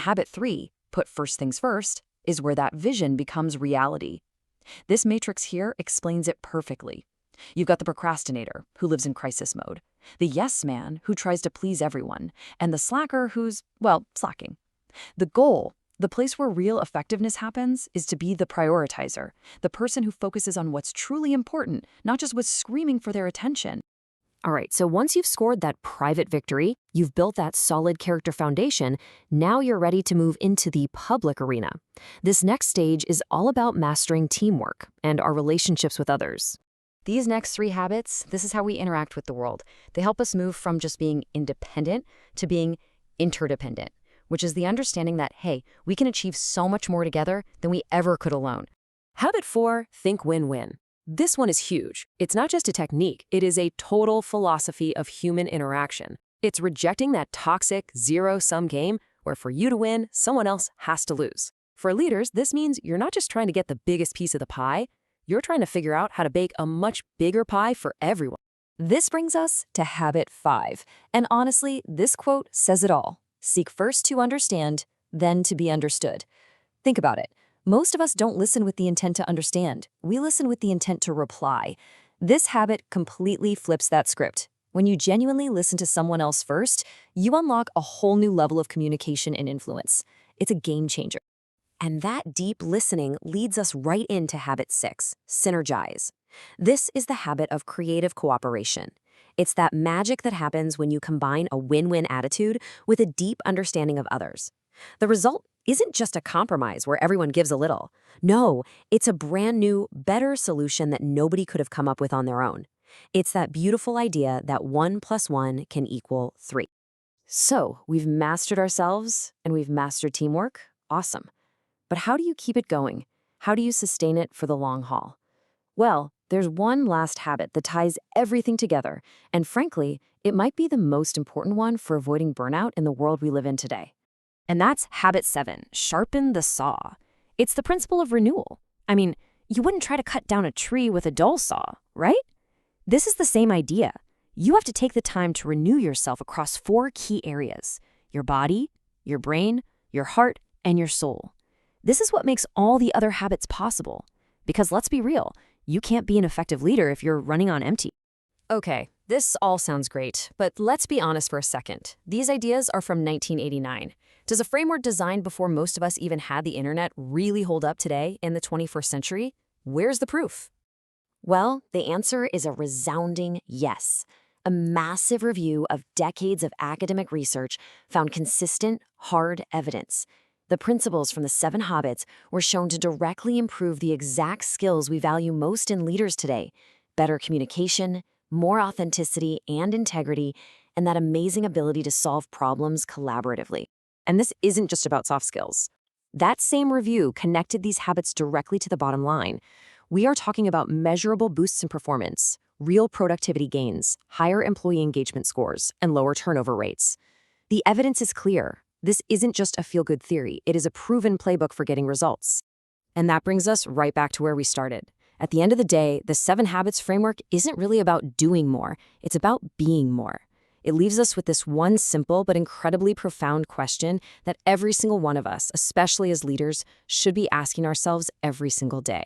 Habit 3, put first things first, is where that vision becomes reality. This matrix here explains it perfectly. You've got the procrastinator, who lives in crisis mode, the yes man, who tries to please everyone, and the slacker who's, well, slacking. The goal, the place where real effectiveness happens, is to be the prioritizer, the person who focuses on what's truly important, not just what's screaming for their attention. All right, so once you've scored that private victory, you've built that solid character foundation, now you're ready to move into the public arena. This next stage is all about mastering teamwork and our relationships with others. These next 3 habits, this is how we interact with the world. They help us move from just being independent to being interdependent, which is the understanding that, hey, we can achieve so much more together than we ever could alone. Habit 4, think win-win. This one is huge. It's not just a technique, it is a total philosophy of human interaction. It's rejecting that toxic zero-sum game where for you to win, someone else has to lose. For leaders, this means you're not just trying to get the biggest piece of the pie, you're trying to figure out how to bake a much bigger pie for everyone. This brings us to habit 5. And honestly, this quote says it all. Seek first to understand, then to be understood. Think about it. Most of us don't listen with the intent to understand. We listen with the intent to reply. This habit completely flips that script. When you genuinely listen to someone else first, you unlock a whole new level of communication and influence. It's a game changer. And that deep listening leads us right into habit 6, synergize. This is the habit of creative cooperation. It's that magic that happens when you combine a win-win attitude with a deep understanding of others. The result isn't just a compromise where everyone gives a little. No, it's a brand new, better solution that nobody could have come up with on their own. It's that beautiful idea that 1 + 1 can equal 3. So, we've mastered ourselves and we've mastered teamwork. Awesome. But how do you keep it going? How do you sustain it for the long haul? Well, there's one last habit that ties everything together, and frankly, it might be the most important one for avoiding burnout in the world we live in today. And that's habit 7, sharpen the saw. It's the principle of renewal. I mean, you wouldn't try to cut down a tree with a dull saw, right? This is the same idea. You have to take the time to renew yourself across 4 key areas: your body, your brain, your heart, and your soul. This is what makes all the other habits possible. Because let's be real, you can't be an effective leader if you're running on empty. Okay, this all sounds great, but let's be honest for a second. These ideas are from 1989. Does a framework designed before most of us even had the internet really hold up today in the 21st century? Where's the proof? Well, the answer is a resounding yes. A massive review of decades of academic research found consistent, hard evidence. The principles from the 7 habits were shown to directly improve the exact skills we value most in leaders today: better communication, more authenticity and integrity, and that amazing ability to solve problems collaboratively. And this isn't just about soft skills. That same review connected these habits directly to the bottom line. We are talking about measurable boosts in performance, real productivity gains, higher employee engagement scores, and lower turnover rates. The evidence is clear. This isn't just a feel-good theory. It is a proven playbook for getting results. And that brings us right back to where we started. At the end of the day, the 7 habits framework isn't really about doing more. It's about being more. It leaves us with this one simple but incredibly profound question that every single one of us, especially as leaders, should be asking ourselves every single day.